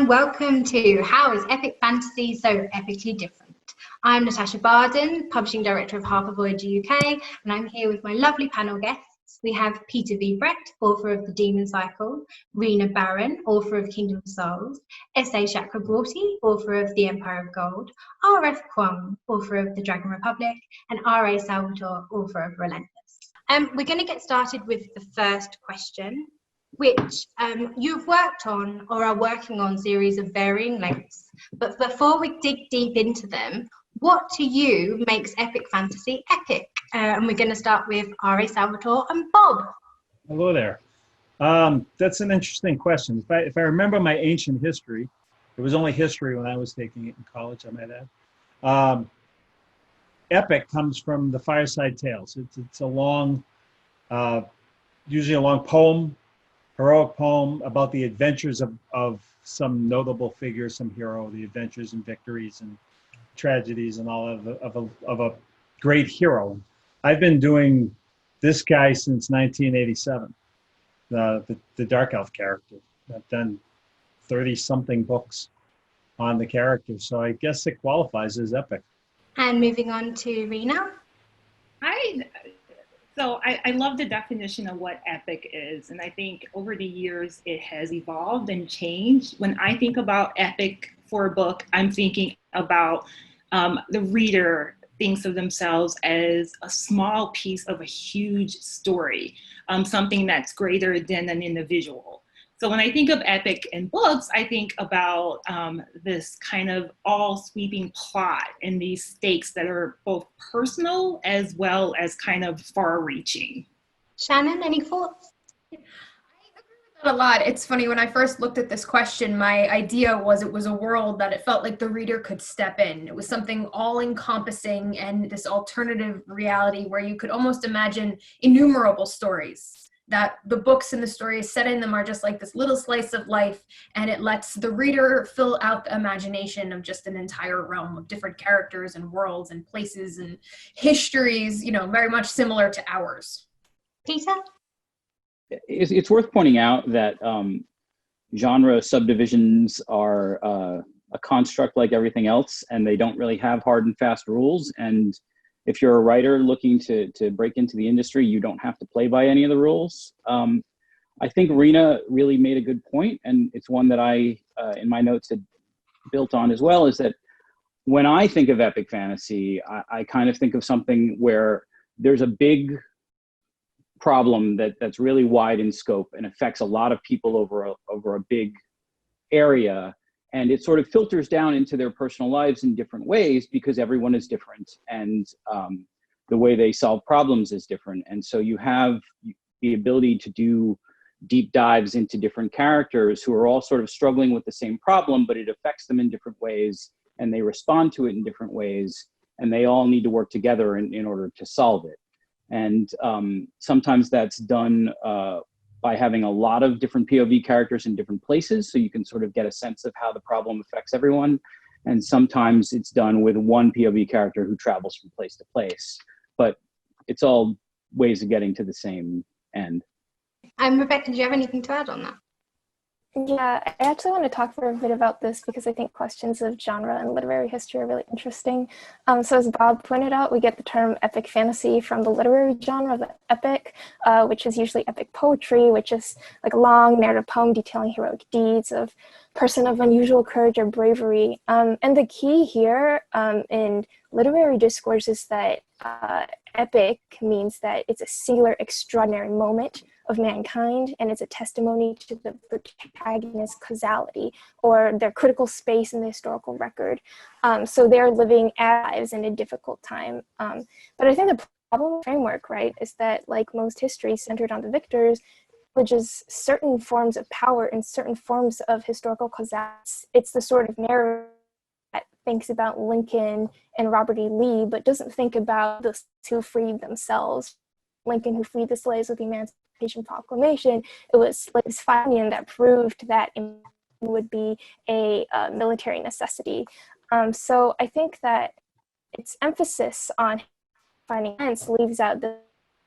and welcome to How is Epic Fantasy So Epically Different? I'm Natasha Bardon, Publishing Director of Harper Voyager U.K, and I'm here with my lovely panel guests. We have Peter V. Brett, author of The Demon Cycle, Rena Barron, author of Kingdom of Souls, S.A. Chakraborty, author of The Empire of Gold, R.F. Kuang, author of The Dragon Republic, and R.A. Salvatore, author of Relentless. We're going to get started with the first question, which you've worked on or are working on series of varying lengths. But before we dig deep into them, what to you makes epic fantasy epic? And we're going to start with R.A. Salvatore and Bob. Hello there. That's an interesting question. If I remember my ancient history, it was only history when I was taking it in college, I might add. Epic comes from the Fireside Tales. It's a long, usually a long poem, heroic poem about the adventures of some notable figure, some hero, the adventures and victories and tragedies and all of a great hero. I've been doing this guy since 1987, the Dark Elf character. I've done 30-something books on the character, so I guess it qualifies as epic. And moving on to Rena. I love the definition of what epic is, and I think over the years it has evolved and changed. When I think about epic for a book, I'm thinking about the reader thinks of themselves as a small piece of a huge story, something that's greater than an individual. So when I think of epic in books, I think about this kind of all-sweeping plot and these stakes that are both personal as well as kind of far-reaching. Shannon, any thoughts? I agree with that a lot. It's funny, when I first looked at this question, my idea was it was a world that it felt like the reader could step in. It was something all-encompassing and this alternative reality where you could almost imagine innumerable stories, that the books and the stories set in them are just like this little slice of life, and it lets the reader fill out the imagination of just an entire realm of different characters and worlds and places and histories, you know, very much similar to ours. Peter? It's worth pointing out that genre subdivisions are a construct like everything else, and they don't really have hard and fast rules. And if you're a writer looking to break into the industry, you don't have to play by any of the rules. I think Rena really made a good point, and it's one that I, in my notes, had built on as well, is that when I think of epic fantasy, I kind of think of something where there's a big problem that's really wide in scope and affects a lot of people over a big area. And it sort of filters down into their personal lives in different ways because everyone is different, and the way they solve problems is different. And so you have the ability to do deep dives into different characters who are all sort of struggling with the same problem, but it affects them in different ways, and they respond to it in different ways, and they all need to work together in order to solve it. And sometimes that's done by having a lot of different POV characters in different places, so you can sort of get a sense of how the problem affects everyone. And sometimes it's done with one POV character who travels from place to place. But it's all ways of getting to the same end. Rebecca, do you have anything to add on that? Yeah, I actually want to talk for a bit about this because I think questions of genre and literary history are really interesting. So as Bob pointed out, we get the term epic fantasy from the literary genre, the epic, which is usually epic poetry, which is like a long narrative poem detailing heroic deeds of person of unusual courage or bravery. And the key here in literary discourse is that epic means that it's a singular, extraordinary moment of mankind, and it's a testimony to the protagonist's causality or their critical space in the historical record. So they're living lives in a difficult time. But I think the problem framework, right, is that like most history centered on the victors, which is certain forms of power and certain forms of historical causality. It's the sort of narrative that thinks about Lincoln and Robert E. Lee, but doesn't think about those who freed themselves. Lincoln, who freed the slaves with the Emancipation Proclamation, it was like this finding that proved that it would be a military necessity. So I think that its emphasis on finding events leaves out the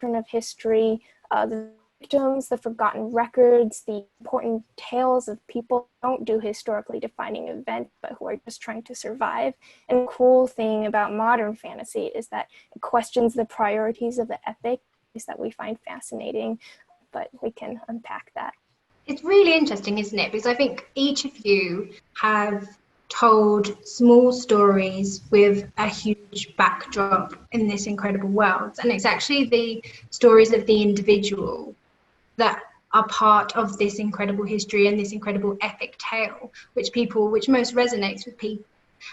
turn of history, the victims, the forgotten records, the important tales of people who don't do historically defining events, but who are just trying to survive. And the cool thing about modern fantasy is that it questions the priorities of the epic, is that we find fascinating, but we can unpack that. It's really interesting, isn't it? Because I think each of you have told small stories with a huge backdrop in this incredible world. And it's actually the stories of the individual that are part of this incredible history and this incredible epic tale, which most resonates with people.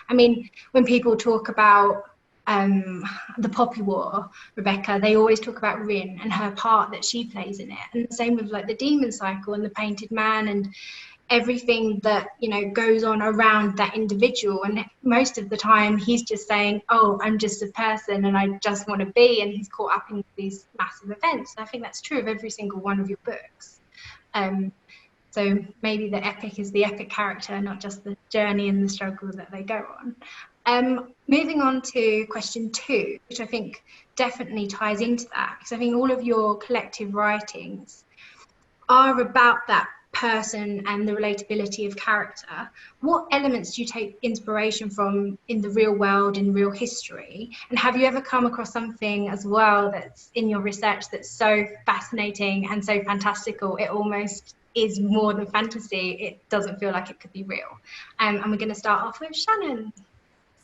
I mean, when people talk about the Poppy War, Rebecca, they always talk about Rin and her part that she plays in it. And the same with like the Demon Cycle and the Painted Man and everything that, you know, goes on around that individual. And most of the time he's just saying, oh, I'm just a person and I just want to be, and he's caught up in these massive events. And I think that's true of every single one of your books. So maybe the epic is the epic character, not just the journey and the struggle that they go on. Moving on to question 2, which I think definitely ties into that, because I think all of your collective writings are about that person and the relatability of character. What elements do you take inspiration from in the real world, in real history? And have you ever come across something as well that's in your research that's so fascinating and so fantastical it almost is more than fantasy? It doesn't feel like it could be real. And we're going to start off with Shannon.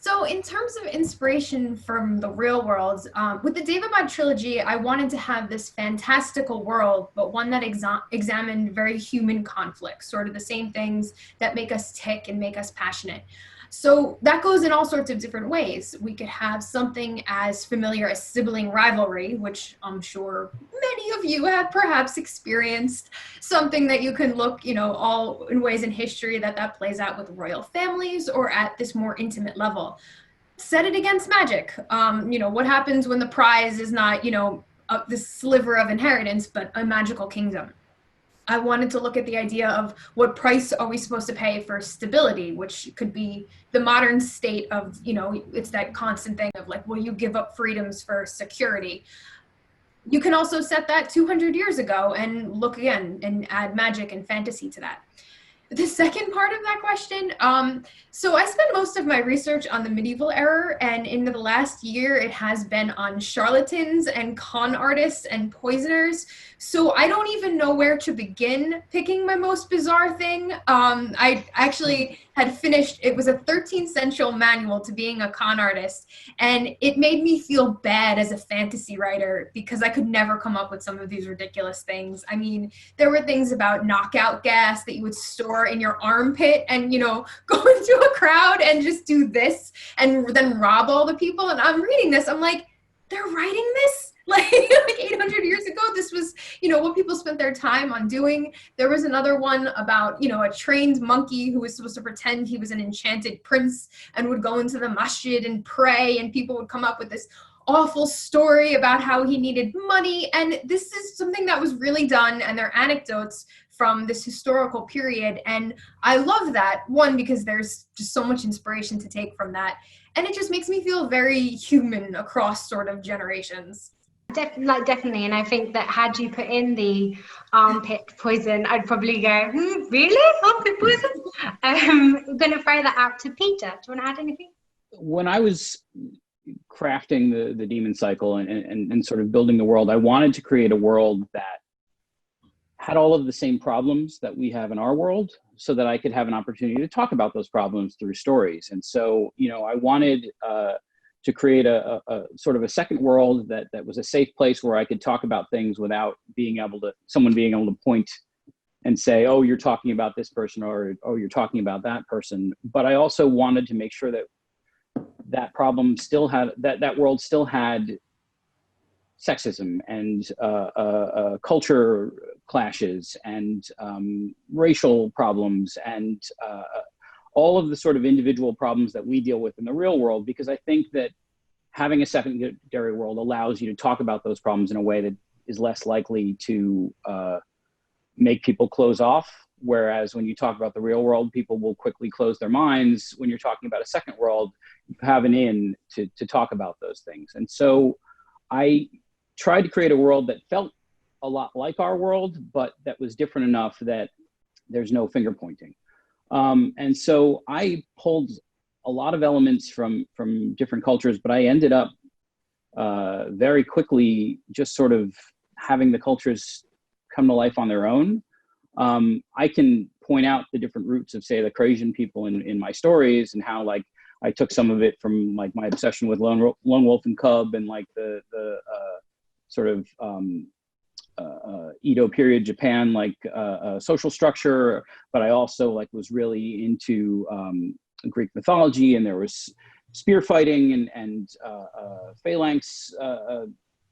So in terms of inspiration from the real world, with the Daevabad trilogy, I wanted to have this fantastical world, but one that examined very human conflicts, sort of the same things that make us tick and make us passionate. So that goes in all sorts of different ways. We could have something as familiar as sibling rivalry, which I'm sure many of you have perhaps experienced, something that you can look, you know, all in ways in history that plays out with royal families or at this more intimate level. Set it against magic. You know, what happens when the prize is not, you know, this sliver of inheritance, but a magical kingdom? I wanted to look at the idea of what price are we supposed to pay for stability, which could be the modern state of, you know, it's that constant thing of like, will you give up freedoms for security? You can also set that 200 years ago and look again and add magic and fantasy to that. The second part of that question, so I spent most of my research on the medieval era, and in the last year it has been on charlatans and con artists and poisoners. So I don't even know where to begin picking my most bizarre thing. I actually had finished, it was a 13th century manual to being a con artist, and it made me feel bad as a fantasy writer because I could never come up with some of these ridiculous things. I mean, there were things about knockout gas that you would store in your armpit and, you know, go into a crowd and just do this and then rob all the people. And I'm reading this, I'm like, they're writing this? Like 800 years ago, this was, you know, what people spent their time on doing. There was another one about, you know, a trained monkey who was supposed to pretend he was an enchanted prince and would go into the masjid and pray, and people would come up with this awful story about how he needed money. And this is something that was really done, and they're anecdotes from this historical period. And I love that, one, because there's just so much inspiration to take from that. And it just makes me feel very human across sort of generations. Definitely, and I think that had you put in the armpit poison, I'd probably go, really? Armpit poison? I'm going to throw that out to Peter. Do you want to add anything? When I was crafting the Demon Cycle and sort of building the world, I wanted to create a world that had all of the same problems that we have in our world, so that I could have an opportunity to talk about those problems through stories. And so, you know, I wanted to create a sort of a second world that was a safe place where I could talk about things without someone being able to point and say, oh, you're talking about this person, or oh, you're talking about that person. But I also wanted to make sure that that problem still had, that world still had sexism and culture clashes and racial problems and all of the sort of individual problems that we deal with in the real world, because I think that having a secondary world allows you to talk about those problems in a way that is less likely to make people close off. Whereas when you talk about the real world, people will quickly close their minds. When you're talking about a second world, you have an in to talk about those things. And so I tried to create a world that felt a lot like our world, but that was different enough that there's no finger pointing. And so I pulled a lot of elements from different cultures, but I ended up very quickly just sort of having the cultures come to life on their own. I can point out the different roots of, say, the Caucasian people in my stories, and how like I took some of it from like my obsession with Lone Wolf and Cub, and like the sort of Edo period Japan, like social structure. But I also like was really into Greek mythology, and there was spear fighting and phalanx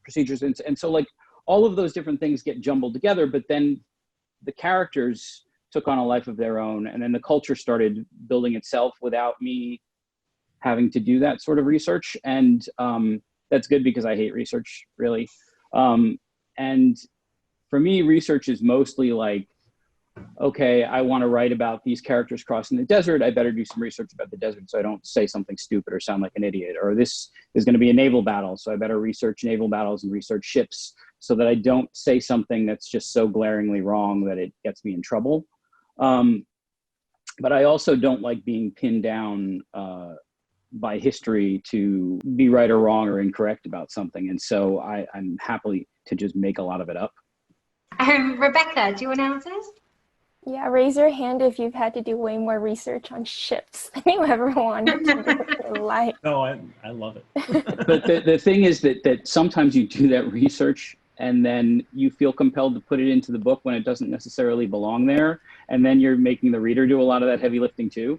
procedures, and so like all of those different things get jumbled together. But then the characters took on a life of their own, and then the culture started building itself without me having to do that sort of research. And that's good, because I hate research, really. And for me, research is mostly like, okay, I want to write about these characters crossing the desert. I better do some research about the desert so I don't say something stupid or sound like an idiot. Or this is going to be a naval battle, so I better research naval battles and research ships so that I don't say something that's just so glaringly wrong that it gets me in trouble. But I also don't like being pinned down by history to be right or wrong or incorrect about something. And so I'm happy to just make a lot of it up. Rebecca, do you want to answer this? Yeah, raise your hand if you've had to do way more research on ships than you ever wanted to do in your life. No, I love it. But the thing is that sometimes you do that research and then you feel compelled to put it into the book when it doesn't necessarily belong there. And then you're making the reader do a lot of that heavy lifting too.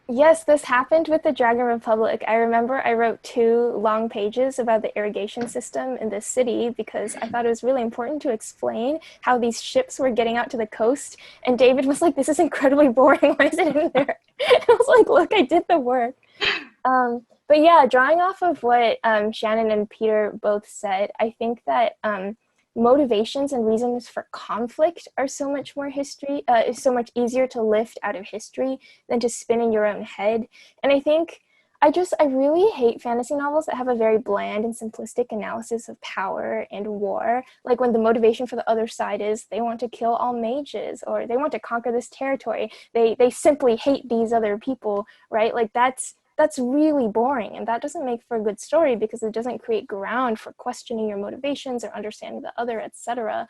Yes, this happened with the Dragon Republic. I remember I wrote 2 long pages about the irrigation system in this city because I thought it was really important to explain how these ships were getting out to the coast. And David was like, this is incredibly boring. Why is it in there? I was like, look, I did the work. But yeah, drawing off of what Shannon and Peter both said, I think that motivations and reasons for conflict are so much more is so much easier to lift out of history than to spin in your own head. And I think I really hate fantasy novels that have a very bland and simplistic analysis of power and war. Like when the motivation for the other side is they want to kill all mages, or they want to conquer this territory. They simply hate these other people, right? Like that's really boring, and that doesn't make for a good story because it doesn't create ground for questioning your motivations or understanding the other, etc.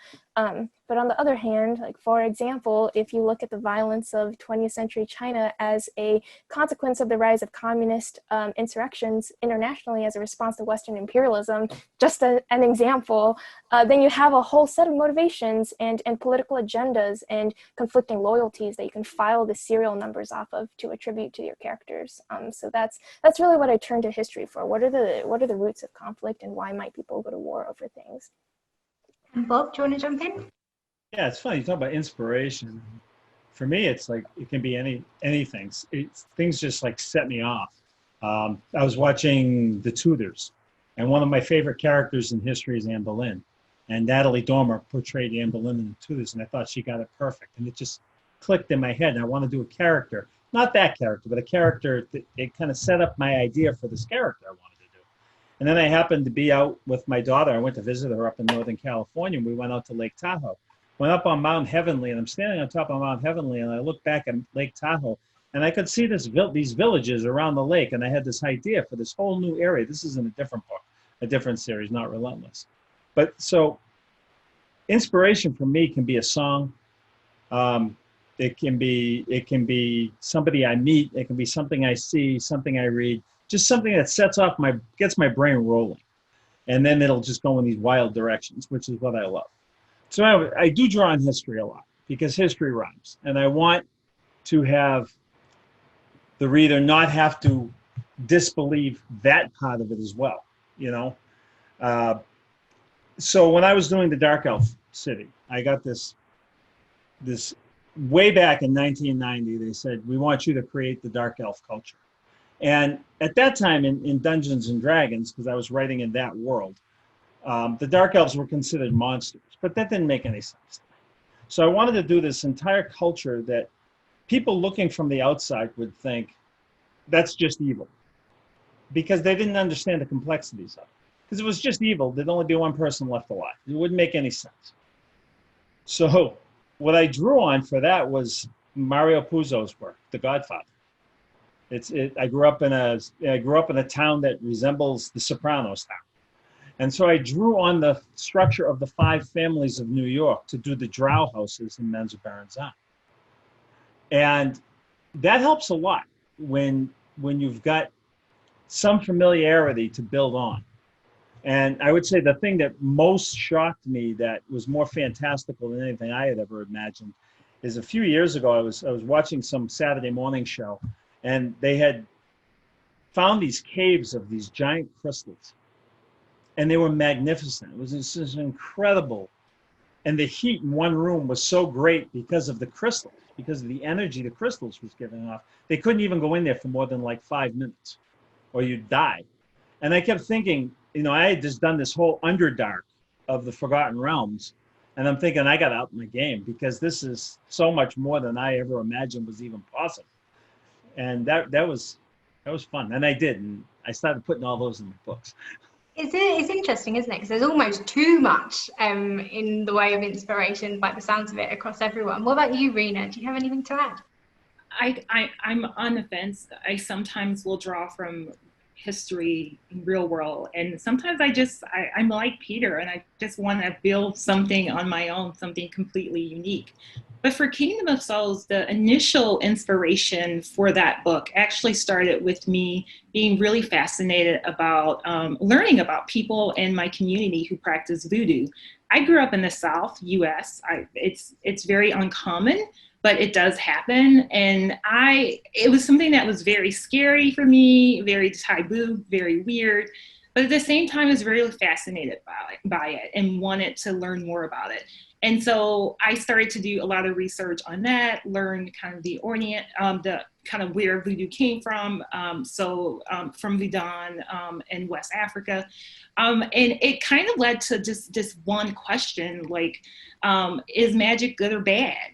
But on the other hand, like for example, if you look at the violence of 20th century China as a consequence of the rise of communist insurrections internationally as a response to Western imperialism, just an example, then you have a whole set of motivations and political agendas and conflicting loyalties that you can file the serial numbers off of to attribute to your characters. So that's really what I turn to history for. What are the roots of conflict, and why might people go to war over things? And Bob, do you want to jump in? Yeah, it's funny. You talk about inspiration. For me, it's like it can be anything. Things just like set me off. I was watching The Tudors, and one of my favorite characters in history is Anne Boleyn. And Natalie Dormer portrayed Anne Boleyn in The Tudors, and I thought she got it perfect. And it just clicked in my head. And I want to do a character, not that character, but a character that it kind of set up my idea for this character I wanted to do. And then I happened to be out with my daughter. I went to visit her up in Northern California, and we went out to Lake Tahoe. Went up on Mount Heavenly, and I'm standing on top of Mount Heavenly, and I look back at Lake Tahoe, and I could see these villages around the lake, and I had this idea for this whole new area. This is in a different book, a different series, not Relentless. But so inspiration for me can be a song. It can be somebody I meet. It can be something I see, something I read, just something that gets my brain rolling. And then it'll just go in these wild directions, which is what I love. So I do draw on history a lot because history rhymes. And I want to have the reader not have to disbelieve that part of it as well, you know? So when I was doing the Dark Elf City, I got this way back in 1990, they said, we want you to create the Dark Elf culture. And at that time in Dungeons and Dragons, because I was writing in that world, the Dark Elves were considered monsters, but that didn't make any sense. So I wanted to do this entire culture that people looking from the outside would think that's just evil, because they didn't understand the complexities of it. because it was just evil. There'd only be one person left alive. It wouldn't make any sense. So what I drew on for that was Mario Puzo's work, The Godfather. I grew up in a town that resembles the Sopranos town. And so I drew on the structure of the 5 families of New York to do the drow houses in Men's Barren's. And that helps a lot when you've got some familiarity to build on. And I would say the thing that most shocked me, that was more fantastical than anything I had ever imagined, is a few years ago I was watching some Saturday morning show, and they had found these caves of these giant crystals. And they were magnificent. It was just incredible. And the heat in one room was so great because of the crystals, because of the energy the crystals was giving off. They couldn't even go in there for more than like 5 minutes or you'd die. And I kept thinking, I had just done this whole Underdark of the Forgotten Realms. And I'm thinking I got out in the game because this is so much more than I ever imagined was even possible. And that was fun. And I did. And I started putting all those in the books. It's interesting, isn't it? Because there's almost too much in the way of inspiration, by the sounds of it, across everyone. What about you, Rena? Do you have anything to add? I'm on the fence. I sometimes will draw from history in real world, and sometimes I'm like Peter, and I just want to build something on my own, something completely unique. But for Kingdom of Souls, the initial inspiration for that book actually started with me being really fascinated about learning about people in my community who practice voodoo. I grew up in the South US. It's very uncommon, but it does happen. And it was something that was very scary for me, very taboo, very weird. But at the same time, I was very fascinated by it and wanted to learn more about it. And so I started to do a lot of research on that, learn kind of the Orient, the kind of where voodoo came from. From Sudan and West Africa. And it kind of led to just this one question, like, is magic good or bad?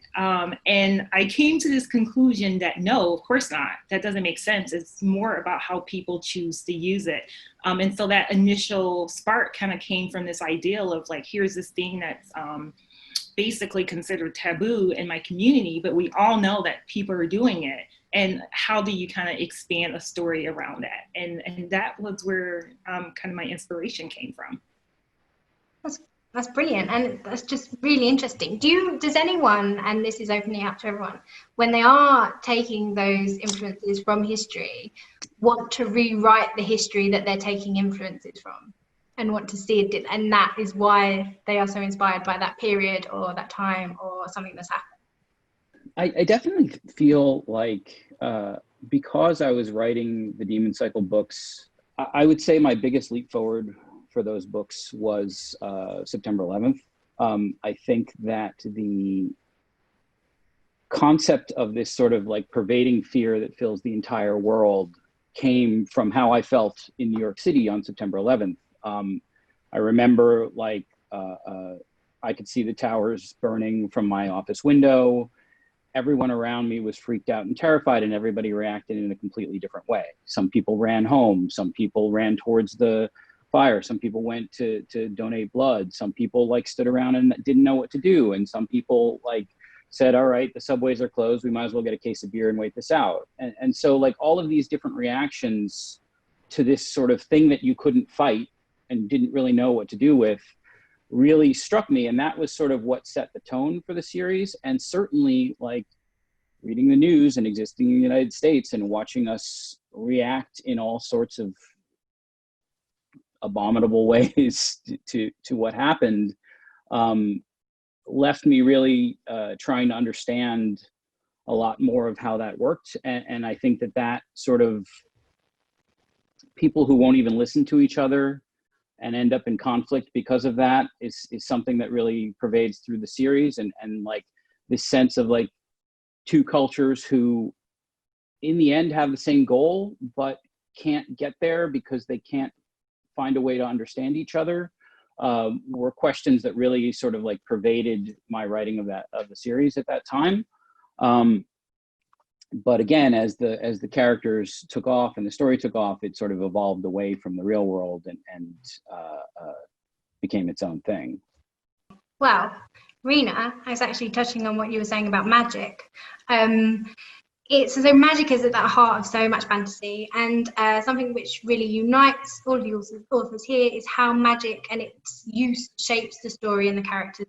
And I came to this conclusion that no, of course not. That doesn't make sense. It's more about how people choose to use it. And so that initial spark kind of came from this ideal of like, here's this thing that's basically considered taboo in my community, but we all know that people are doing it. And how do you kind of expand a story around that? And that was where kind of my inspiration came from. That's brilliant, and that's just really interesting. Does anyone, and this is opening up to everyone, when they are taking those influences from history, want to rewrite the history that they're taking influences from and want to see it, and that is why they are so inspired by that period or that time or something that's happened? I definitely feel like because I was writing the Demon Cycle books, I would say my biggest leap forward for those books was September 11th. I think that the concept of this sort of like pervading fear that fills the entire world came from how I felt in New York City on September 11th. I remember like I could see the towers burning from my office window. Everyone around me was freaked out and terrified, and everybody reacted in a completely different way. Some people ran home, some people ran towards the fire, some people went to donate blood, some people like stood around and didn't know what to do, and some people like said, all right, the subways are closed, we might as well get a case of beer and wait this out. And so like all of these different reactions to this sort of thing that you couldn't fight and didn't really know what to do with really struck me. And that was sort of what set the tone for the series. And certainly like reading the news and existing in the United States and watching us react in all sorts of abominable ways to what happened left me really trying to understand a lot more of how that worked. And I think that sort of people who won't even listen to each other and end up in conflict because of that is something that really pervades through the series. And like this sense of like two cultures who in the end have the same goal, but can't get there because they can't find a way to understand each other, were questions that really sort of like pervaded my writing of the series at that time. but again, as the characters took off and the story took off, it sort of evolved away from the real world and became its own thing. Well, Rena, I was actually touching on what you were saying about magic. So magic is at the heart of so much fantasy, and something which really unites all of the authors here is how magic and its use shapes the story and the characters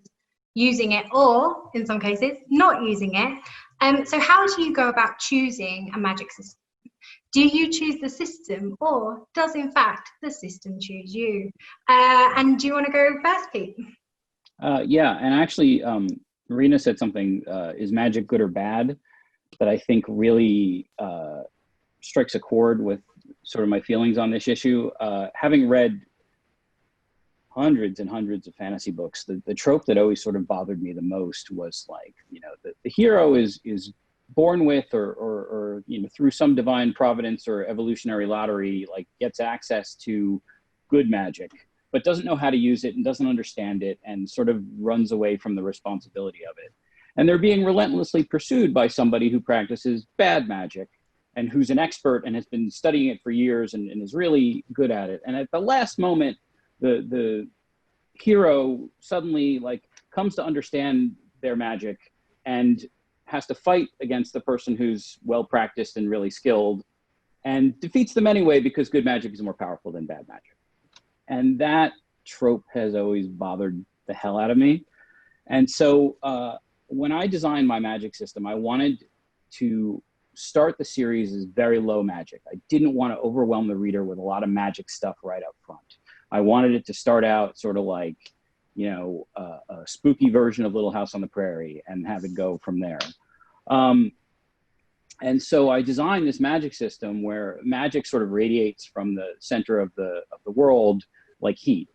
using it, or in some cases not using it. So how do you go about choosing a magic system? Do you choose the system, or does in fact the system choose you? And do you want to go first, Pete? Yeah, and actually, Rena said something, is magic good or bad, that I think really strikes a chord with sort of my feelings on this issue. Having read hundreds and hundreds of fantasy books, the trope that always sort of bothered me the most was like, you know, the hero is born with or you know, through some divine providence or evolutionary lottery, like gets access to good magic, but doesn't know how to use it and doesn't understand it and sort of runs away from the responsibility of it. And they're being relentlessly pursued by somebody who practices bad magic and who's an expert and has been studying it for years and is really good at it. And at the last moment, the hero suddenly like comes to understand their magic and has to fight against the person who's well practiced and really skilled, and defeats them anyway because good magic is more powerful than bad magic. And that trope has always bothered the hell out of me. And so when I designed my magic system, I wanted to start the series as very low magic. I didn't want to overwhelm the reader with a lot of magic stuff right up front. I wanted it to start out sort of like, you know, a spooky version of Little House on the Prairie and have it go from there. And so I designed this magic system where magic sort of radiates from the center of the world like heat,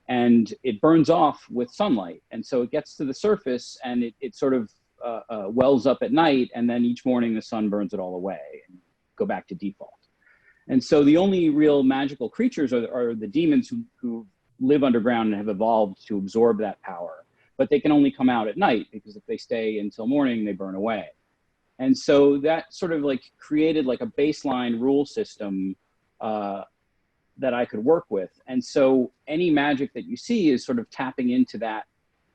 and it burns off with sunlight. And so it gets to the surface and it sort of wells up at night, and then each morning the sun burns it all away and go back to default. And so the only real magical creatures are the demons who live underground and have evolved to absorb that power, but they can only come out at night because if they stay until morning, they burn away. And so that sort of like created like a baseline rule system that I could work with. And so any magic that you see is sort of tapping into that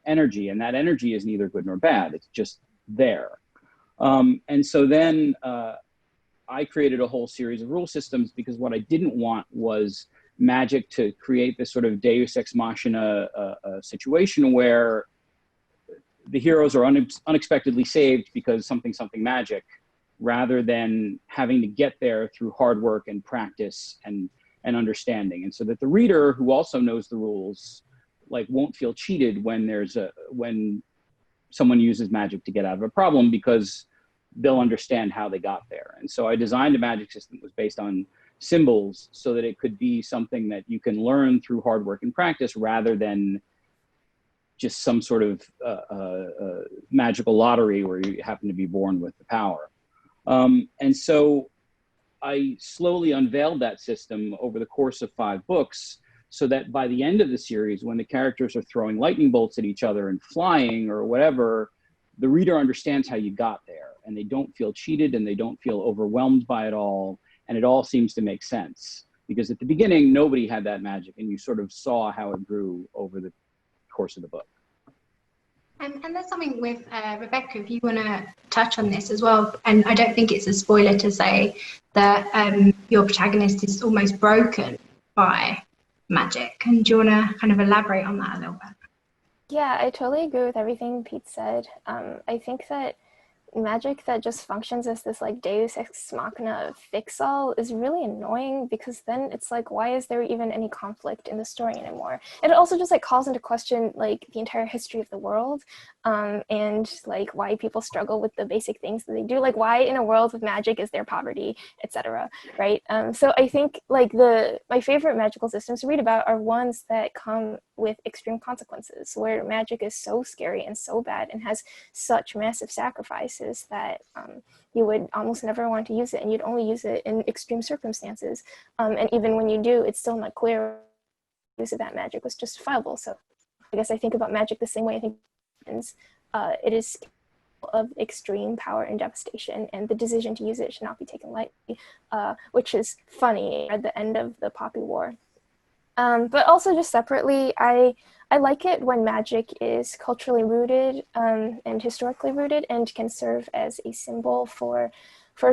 energy, and that energy is neither good nor bad. It's just there. And so then I created a whole series of rule systems because what I didn't want was magic to create this sort of deus ex machina situation where the heroes are unexpectedly saved because something magic, rather than having to get there through hard work and practice and understanding. And so that the reader, who also knows the rules, like won't feel cheated when someone uses magic to get out of a problem, because they'll understand how they got there. And so I designed a magic system that was based on symbols so that it could be something that you can learn through hard work and practice, rather than just some sort of magical lottery where you happen to be born with the power. And so I slowly unveiled that system over the course of 5 books, so that by the end of the series, when the characters are throwing lightning bolts at each other and flying or whatever, the reader understands how you got there, and they don't feel cheated and they don't feel overwhelmed by it all. And it all seems to make sense, because at the beginning, nobody had that magic, and you sort of saw how it grew over the course of the book. And there's something with Rebecca, if you want to touch on this as well. And I don't think it's a spoiler to say that your protagonist is almost broken by magic. And do you want to kind of elaborate on that a little bit? Yeah, I totally agree with everything Pete said. I think that magic that just functions as this like deus ex machina fix-all is really annoying, because then it's like, why is there even any conflict in the story anymore? And it also just like calls into question like the entire history of the world, and like why people struggle with the basic things that they do, like why in a world of magic is there poverty, etc. Right? So I think like my favorite magical systems to read about are ones that come with extreme consequences, where magic is so scary and so bad and has such massive sacrifices that you would almost never want to use it, and you'd only use it in extreme circumstances. And even when you do, it's still not clear use of that magic was justifiable. So I guess I think about magic the same way I think it is of extreme power and devastation, and the decision to use it should not be taken lightly, which is funny at the end of the Poppy War. But also just separately, I like it when magic is culturally rooted and historically rooted and can serve as a symbol for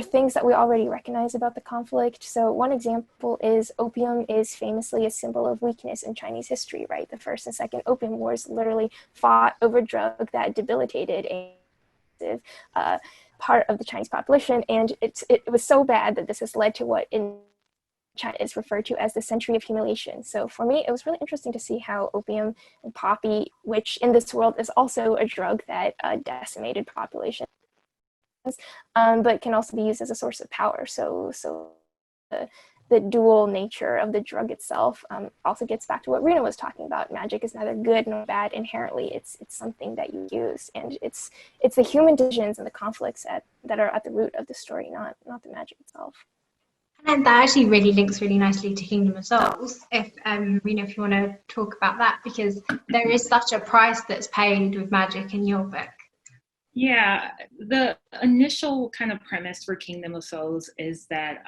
things that we already recognize about the conflict. So one example is opium is famously a symbol of weakness in Chinese history, right? The First and Second Opium Wars literally fought over a drug that debilitated a part of the Chinese population. And it was so bad that this has led to what in China is referred to as the century of humiliation. So for me, it was really interesting to see how opium and poppy, which in this world is also a drug that decimated populations, but can also be used as a source of power. So the dual nature of the drug itself also gets back to what Rena was talking about. Magic is neither good nor bad inherently. It's something that you use, and it's the human decisions and the conflicts that are at the root of the story, not the magic itself. And that actually really links really nicely to Kingdom of Souls. If Rena, if you want to talk about that, because there is such a price that's paid with magic in your book. Yeah, the initial kind of premise for Kingdom of Souls is that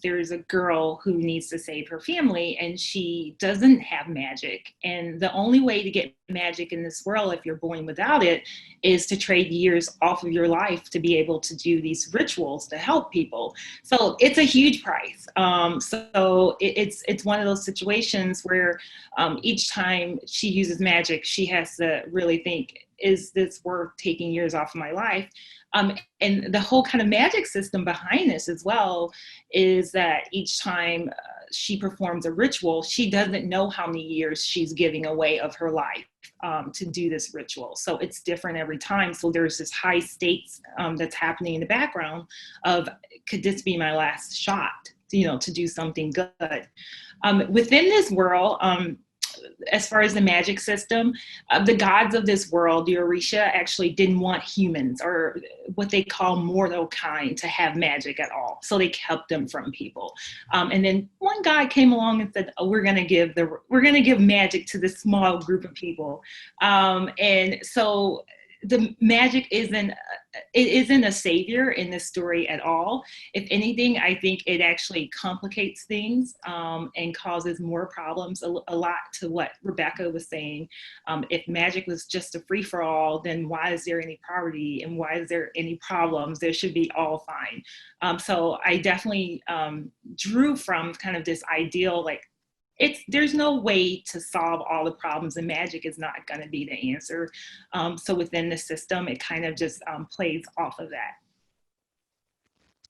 there is a girl who needs to save her family, and she doesn't have magic. And the only way to get magic in this world, if you're born without it, is to trade years off of your life to be able to do these rituals to help people. So it's a huge price. So it's one of those situations where each time she uses magic, she has to really think, is this worth taking years off of my life? And the whole kind of magic system behind this as well is that each time she performs a ritual, she doesn't know how many years she's giving away of her life to do this ritual. So it's different every time. So there's this high stakes that's happening in the background of, could this be my last shot, to do something good? Within this world, as far as the magic system, the gods of this world, the Orisha, actually didn't want humans, or what they call mortal kind, to have magic at all. So they kept them from people. And then one guy came along and said, oh, we're going to give magic to this small group of people. And so the magic isn't a savior in this story at all. If anything, I think it actually complicates things and causes more problems, a lot to what Rebecca was saying. If magic was just a free-for-all, then why is there any poverty, and why is there any problems? There should be all fine. So I definitely drew from kind of this ideal, like, there's no way to solve all the problems, and magic is not going to be the answer. So within the system, it kind of just plays off of that.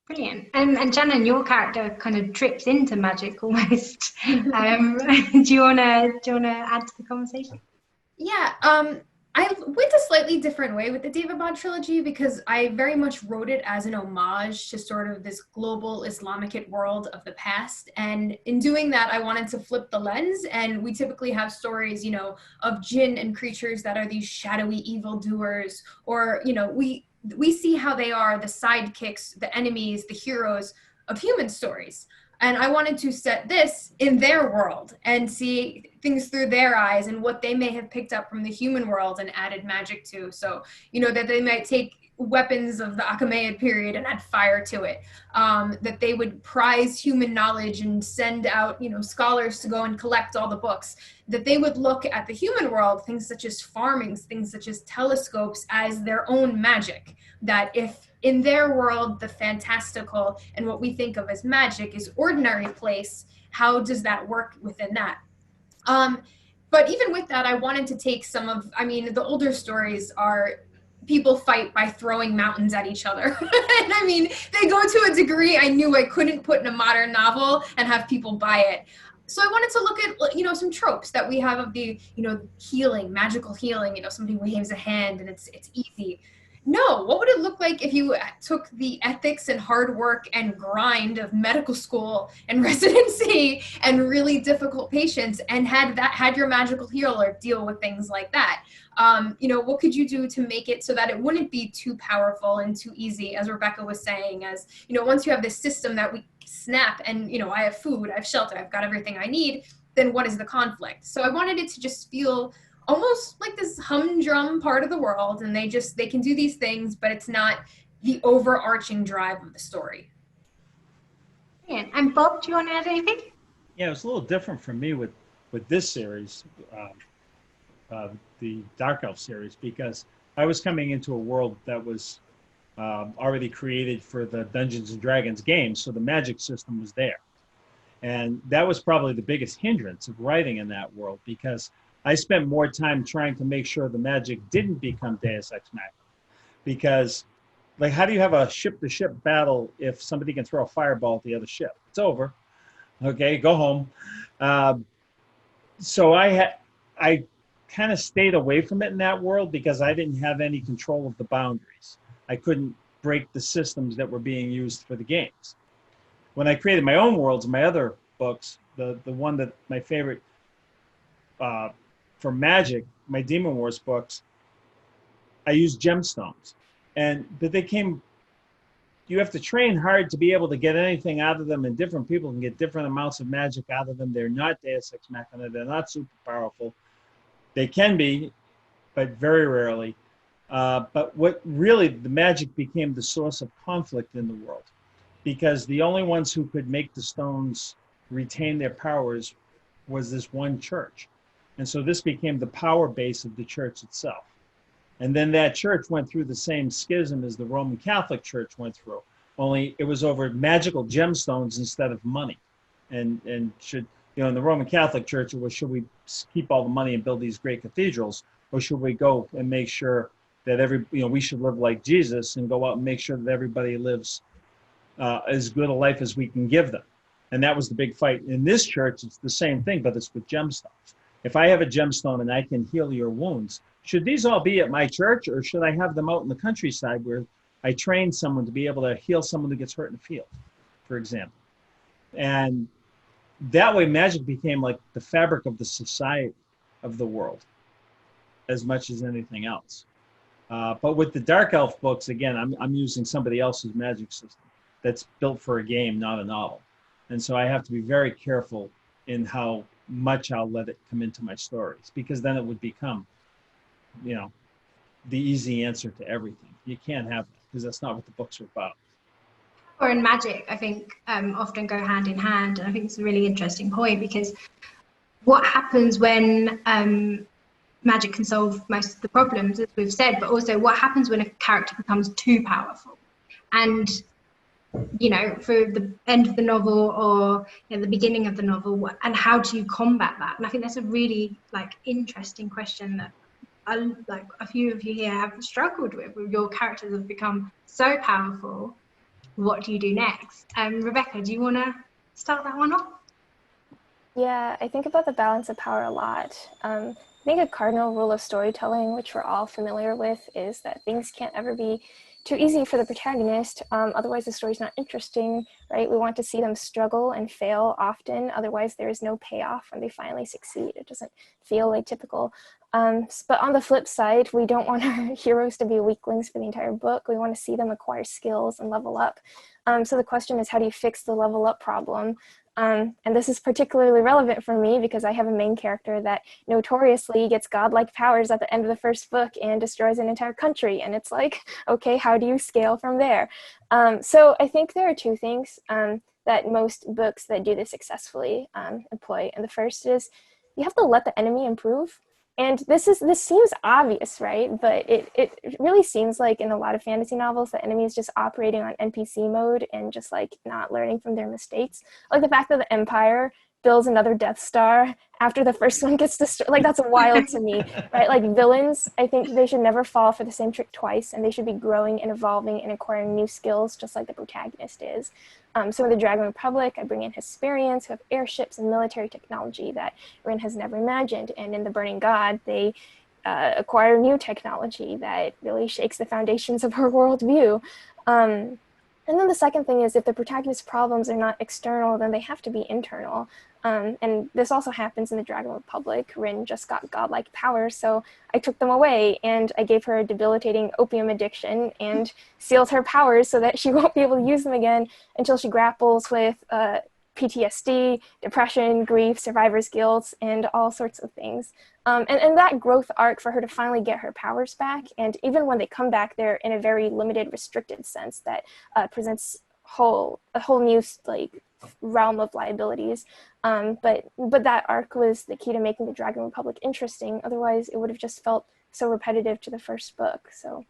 Brilliant. And Shannon, your character kind of trips into magic almost. Do you wanna add to the conversation? Yeah. I went a slightly different way with the Daevabad trilogy, because I very much wrote it as an homage to sort of this global Islamic world of the past. And in doing that, I wanted to flip the lens. And we typically have stories, of jinn and creatures that are these shadowy evildoers, or, we see how they are the sidekicks, the enemies, the heroes of human stories. And I wanted to set this in their world and see things through their eyes and what they may have picked up from the human world and added magic to. So, that they might take weapons of the Achaemenid period and add fire to it, that they would prize human knowledge and send out, scholars to go and collect all the books, that they would look at the human world, things such as farming, things such as telescopes, as their own magic. That if in their world, the fantastical and what we think of as magic is ordinary place, how does that work within that? But even with that, I wanted to take the older stories are people fight by throwing mountains at each other. And they go to a degree I knew I couldn't put in a modern novel and have people buy it. So I wanted to look at, some tropes that we have of the, healing, magical healing, somebody waves a hand and it's easy. No, what would it look like if you took the ethics and hard work and grind of medical school and residency and really difficult patients and had your magical healer deal with things like that? What could you do to make it so that it wouldn't be too powerful and too easy, as Rebecca was saying, as, once you have this system that we snap and, I have food, I have shelter, I've got everything I need, then what is the conflict? So I wanted it to just feel almost like this humdrum part of the world, and they can do these things, but it's not the overarching drive of the story. Yeah. And Bob, do you want to add anything? Yeah, it was a little different for me with this series, the Dark Elf series, because I was coming into a world that was already created for the Dungeons and Dragons game, so the magic system was there. And that was probably the biggest hindrance of writing in that world, because I spent more time trying to make sure the magic didn't become Deus Ex Machina. Because, like, how do you have a ship-to-ship battle if somebody can throw a fireball at the other ship? It's over. Okay, go home. So I kind of stayed away from it in that world because I didn't have any control of the boundaries. I couldn't break the systems that were being used for the games. When I created my own worlds, my other books, the one that my favorite for magic, my Demon Wars books, I used gemstones, but they came. You have to train hard to be able to get anything out of them, and different people can get different amounts of magic out of them. They're not Deus Ex Machina. They're not super powerful. They can be, but very rarely. But what really, the magic became the source of conflict in the world, because the only ones who could make the stones retain their powers was this one church. And so this became the power base of the church itself. And then that church went through the same schism as the Roman Catholic Church went through, only it was over magical gemstones instead of money. And should, in the Roman Catholic Church, it was, should we keep all the money and build these great cathedrals, or should we go and make sure that we should live like Jesus and go out and make sure that everybody lives as good a life as we can give them. And that was the big fight. In this church, it's the same thing, but it's with gemstones. If I have a gemstone and I can heal your wounds, should these all be at my church, or should I have them out in the countryside where I train someone to be able to heal someone who gets hurt in the field, for example? And that way magic became like the fabric of the society of the world as much as anything else. But with the Dark Elf books, again, I'm using somebody else's magic system that's built for a game, not a novel. And so I have to be very careful in how much I'll let it come into my stories, because then it would become, the easy answer to everything. You can't have that, because that's not what the books are about. Power and magic, I think, often go hand in hand. And I think it's a really interesting point, because what happens when magic can solve most of the problems, as we've said, but also what happens when a character becomes too powerful? And for the end of the novel or the beginning of the novel, and how do you combat that? And I think that's a really interesting question that a few of you here have struggled with. Your characters have become so powerful. What do you do next? Rebecca, do you want to start that one off? Yeah, I think about the balance of power a lot. I think a cardinal rule of storytelling, which we're all familiar with, is that things can't ever be too easy for the protagonist. Otherwise the story's not interesting, right? We want to see them struggle and fail often. Otherwise there is no payoff when they finally succeed. It doesn't feel like typical. But on the flip side, we don't want our heroes to be weaklings for the entire book. We want to see them acquire skills and level up. So the question is, how do you fix the level up problem? And this is particularly relevant for me because I have a main character that notoriously gets godlike powers at the end of the first book and destroys an entire country. And it's like, okay, how do you scale from there? So I think there are two things that most books that do this successfully employ. And the first is you have to let the enemy improve. And this seems obvious, right? But it really seems like in a lot of fantasy novels, the enemy is just operating on NPC mode and just not learning from their mistakes. Like the fact that the Empire builds another Death Star after the first one gets destroyed, that's wild to me, right? Villains, I think they should never fall for the same trick twice, and they should be growing and evolving and acquiring new skills just like the protagonist is. So in the Dragon Republic, I bring in Hesperians who have airships and military technology that Ren has never imagined. And in The Burning God, they acquire new technology that really shakes the foundations of her worldview. And then the second thing is if the protagonist's problems are not external, then they have to be internal. And this also happens in the Dragon Republic. Rin just got godlike powers, so I took them away and I gave her a debilitating opium addiction and sealed her powers so that she won't be able to use them again until she grapples with PTSD, depression, grief, survivor's guilt, and all sorts of things. And that growth arc for her to finally get her powers back, and even when they come back, they're in a very limited, restricted sense that presents a whole new like realm of liabilities. But that arc was the key to making the Dragon Republic interesting. Otherwise, it would have just felt so repetitive to the first book. So,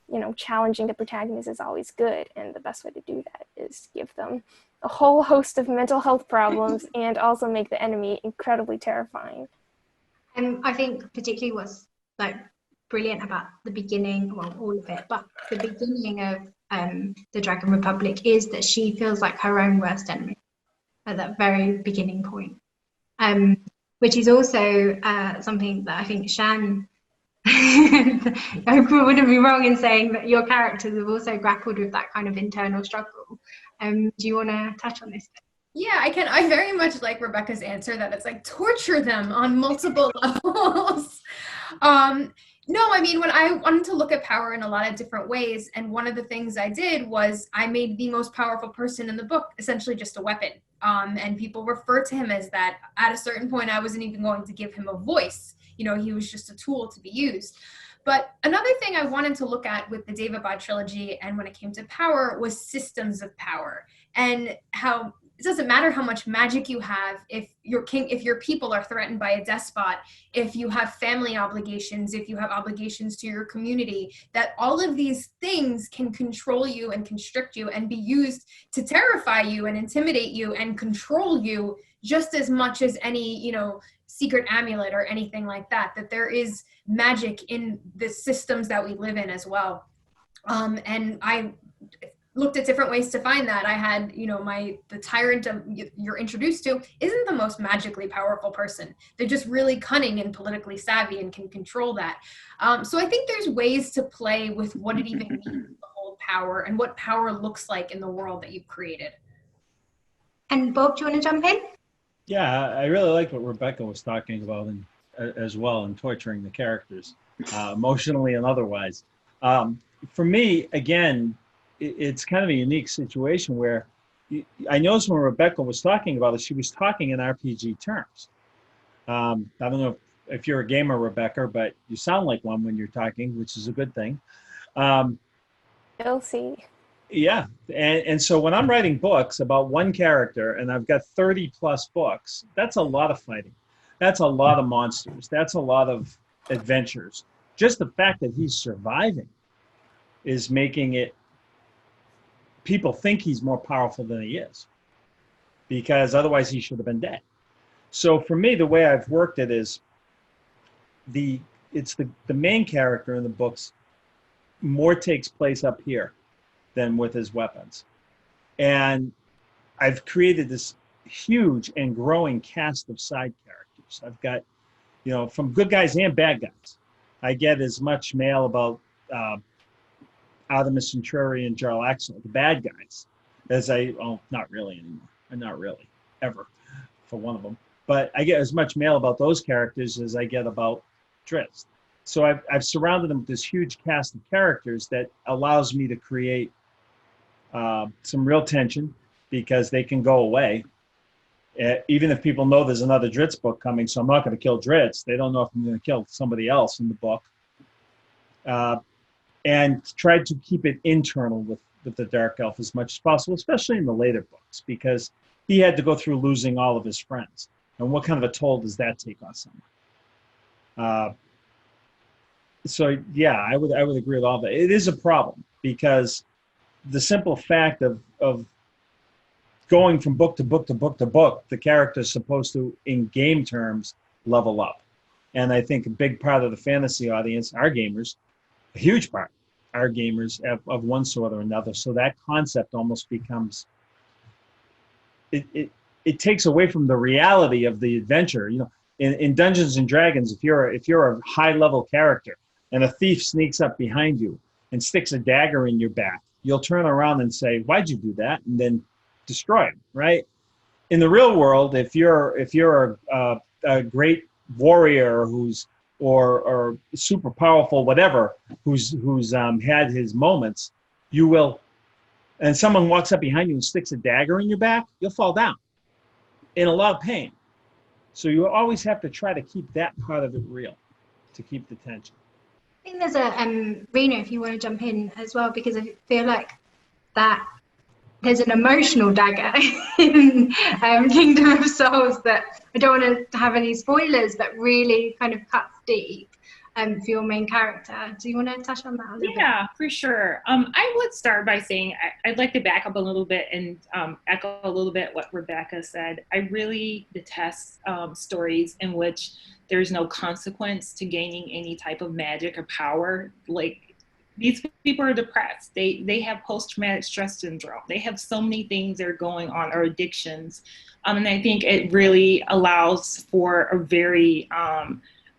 you know, challenging the protagonist is always good, and the best way to do that is give them a whole host of mental health problems and also make the enemy incredibly terrifying. And I think particularly what's like brilliant about the beginning, well, all of it, but the beginning of the Dragon Republic is that she feels like her own worst enemy at that very beginning point, which is also something that I think Shan, I wouldn't be wrong in saying that your characters have also grappled with that kind of internal struggle. Do you want to touch on this? Yeah, I can. I very much like Rebecca's answer that it's like torture them on multiple levels. No, I mean, when I wanted to look at power in a lot of different ways, and one of the things I did was I made the most powerful person in the book essentially just a weapon. And people refer to him as that. At a certain point, I wasn't even going to give him a voice. You know, he was just a tool to be used. But another thing I wanted to look at with the Daevabad trilogy and when it came to power was systems of power, and how it doesn't matter how much magic you have if your people are threatened by a despot, if you have family obligations, if you have obligations to your community, that all of these things can control you and constrict you and be used to terrify you and intimidate you and control you just as much as any, you know, secret amulet or anything like that, that there is magic in the systems that we live in as well. And I looked at different ways to find that. I had, you know, the tyrant you're introduced to isn't the most magically powerful person. They're just really cunning and politically savvy and can control that. So I think there's ways to play with what it even means to hold power and what power looks like in the world that you've created. And Bob, do you want to jump in? Yeah, I really like what Rebecca was talking about as well, in torturing the characters, emotionally and otherwise. For me, again, it's kind of a unique situation where I noticed when Rebecca was talking about it, she was talking in RPG terms. I don't know if you're a gamer, Rebecca, but you sound like one when you're talking, which is a good thing. You'll see. Yeah, and so when I'm writing books about one character, and I've got 30 plus books, that's a lot of fighting. That's a lot of monsters. That's a lot of adventures. Just the fact that he's surviving is making it, people think he's more powerful than he is, because otherwise he should have been dead. So for me, the way I've worked it is it's the main character in the books more takes place up here than with his weapons. And I've created this huge and growing cast of side characters. I've got, you know, from good guys and bad guys. I get as much mail about Artemis Centauri and Jarl Axel, the bad guys, as not really anymore. Not really, ever, for one of them. But I get as much mail about those characters as I get about Drizzt. So I've surrounded them with this huge cast of characters that allows me to create some real tension, because they can go away. Even if people know there's another Drizzt book coming, so I'm not going to kill Drizzt. They don't know if I'm going to kill somebody else in the book. And tried to keep it internal with the Dark Elf as much as possible, especially in the later books, because he had to go through losing all of his friends. And what kind of a toll does that take on someone? So yeah, I would agree with all that. It is a problem, because the simple fact of going from book to book to book to book, the character is supposed to, in game terms, level up. And I think a big part of the fantasy audience are gamers, a huge part are gamers of one sort or another. So that concept almost becomes, it takes away from the reality of the adventure. You know, in Dungeons and Dragons, if you're a high level character and a thief sneaks up behind you and sticks a dagger in your back, you'll turn around and say, "Why'd you do that?" and then destroy him, right? In the real world, if you're a great warrior or super powerful, whatever, who's had his moments, you will, and someone walks up behind you and sticks a dagger in your back, you'll fall down. in a lot of pain. So you always have to try to keep that part of it real, to keep the tension. I think there's a Rena, if you want to jump in as well, because I feel like that there's an emotional dagger in Kingdom of Souls that I don't want to have any spoilers, but really kind of cuts deep for your main character. Do you want to touch on that a little bit? Yeah, for sure. I would start by saying I'd like to back up a little bit and echo a little bit what Rebecca said. I really detest stories in which there's no consequence to gaining any type of magic or power. Like, these people are depressed. They have post-traumatic stress syndrome. They have so many things that are going on, or addictions. And I think it really allows for a very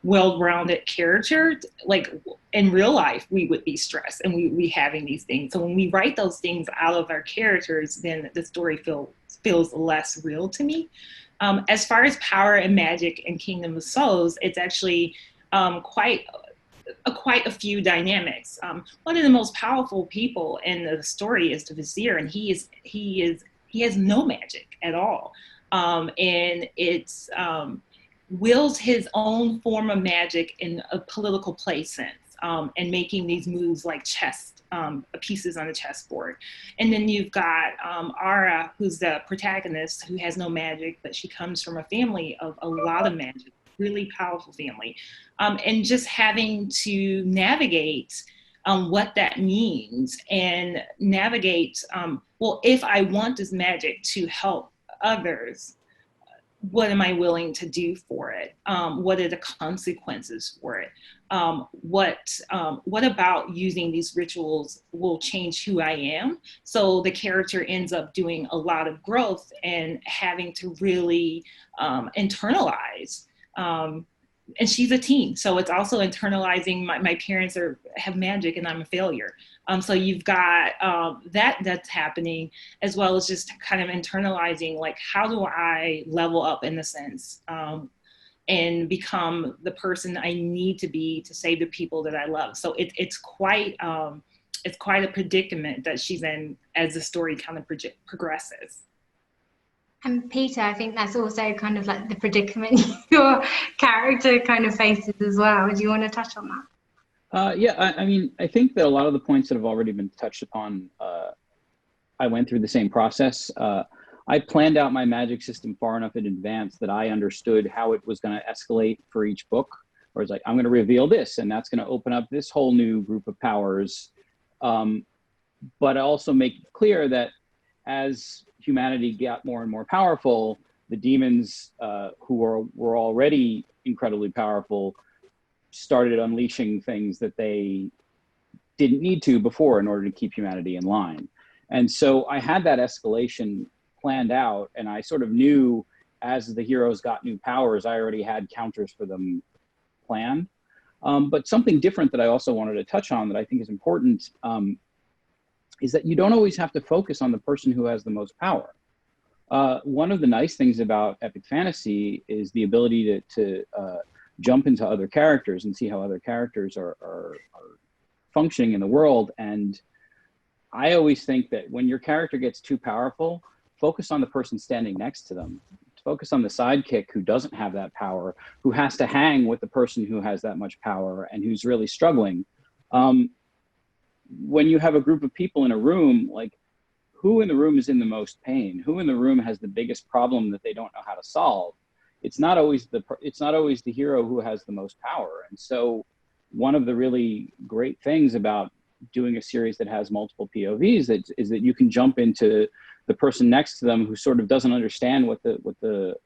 well-rounded character. Like, in real life, we would be stressed and we having these things. So when we write those things out of our characters, then the story feels less real to me. As far as power and magic in Kingdom of Souls, it's actually quite a few dynamics. One of the most powerful people in the story is the Vizier, and he has no magic at all, and it's wields his own form of magic in a political play sense, and making these moves like chess pieces on the chessboard. And then you've got Ara, who's the protagonist, who has no magic, but she comes from a family of a lot of magic, really powerful family, and just having to navigate what that means, and navigate, well, if I want this magic to help others, what am I willing to do for it? What are the consequences for it? What about using these rituals will change who I am? So the character ends up doing a lot of growth and having to really internalize. And she's a teen, so it's also internalizing my parents have magic and I'm a failure. So you've got that's happening, as well as just kind of internalizing, like, how do I level up in a sense, and become the person I need to be to save the people that I love. So it's quite a predicament that she's in as the story kind of progresses. And Peter, I think that's also kind of like the predicament your character kind of faces as well. Do you want to touch on that? Yeah, I mean, I think that a lot of the points that have already been touched upon, I went through the same process. I planned out my magic system far enough in advance that I understood how it was going to escalate for each book. Or it's like, I'm going to reveal this, and that's going to open up this whole new group of powers. But I also make it clear that as humanity got more and more powerful, the demons who were already incredibly powerful started unleashing things that they didn't need to before in order to keep humanity in line. And so I had that escalation planned out, and I sort of knew as the heroes got new powers, I already had counters for them planned. But something different that I also wanted to touch on that I think is important is that you don't always have to focus on the person who has the most power. One of the nice things about epic fantasy is the ability to jump into other characters and see how other characters are functioning in the world. And I always think that when your character gets too powerful, focus on the person standing next to them. Focus on the sidekick who doesn't have that power, who has to hang with the person who has that much power and who's really struggling. When you have a group of people in a room, like, who in the room is in the most pain? Who in the room has the biggest problem that they don't know how to solve? It's not always the hero who has the most power. And so one of the really great things about doing a series that has multiple POVs is that you can jump into the person next to them who sort of doesn't understand what the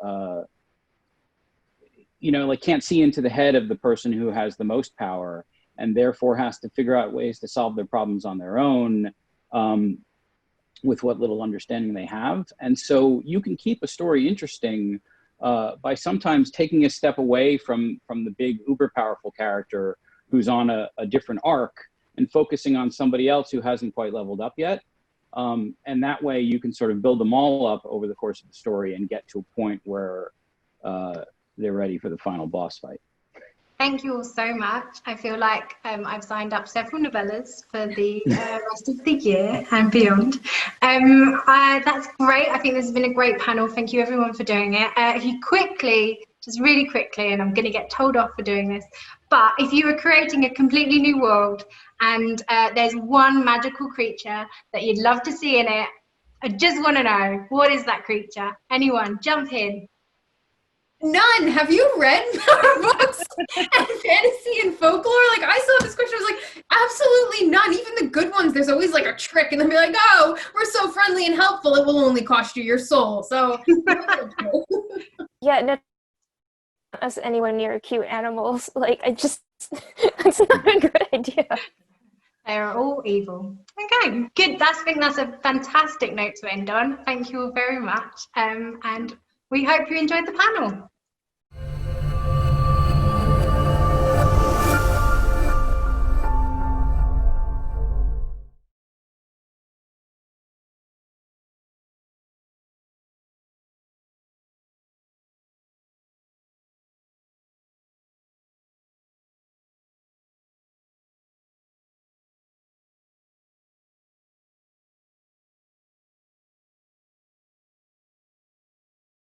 like can't see into the head of the person who has the most power, and therefore has to figure out ways to solve their problems on their own with what little understanding they have. And so you can keep a story interesting by sometimes taking a step away from the big uber powerful character who's on a different arc and focusing on somebody else who hasn't quite leveled up yet. And that way you can sort of build them all up over the course of the story and get to a point where they're ready for the final boss fight. Thank you all so much. I feel like I've signed up several novellas for the rest of the year and beyond. That's great. I think this has been a great panel. Thank you everyone for doing it. If you quickly, just really quickly, and I'm going to get told off for doing this, but if you were creating a completely new world and there's one magical creature that you'd love to see in it, I just want to know, what is that creature? Anyone, jump in. None. Have you read our books and fantasy and folklore? Like, I saw this question, I was like, absolutely none. Even the good ones, there's always like a trick, and they'll be like, oh, we're so friendly and helpful, it will only cost you your soul. So, Yeah, not us anywhere near cute animals. Like, it's not a good idea. They're all evil. Okay, good. I think that's a fantastic note to end on. Thank you all very much. And we hope you enjoyed the panel.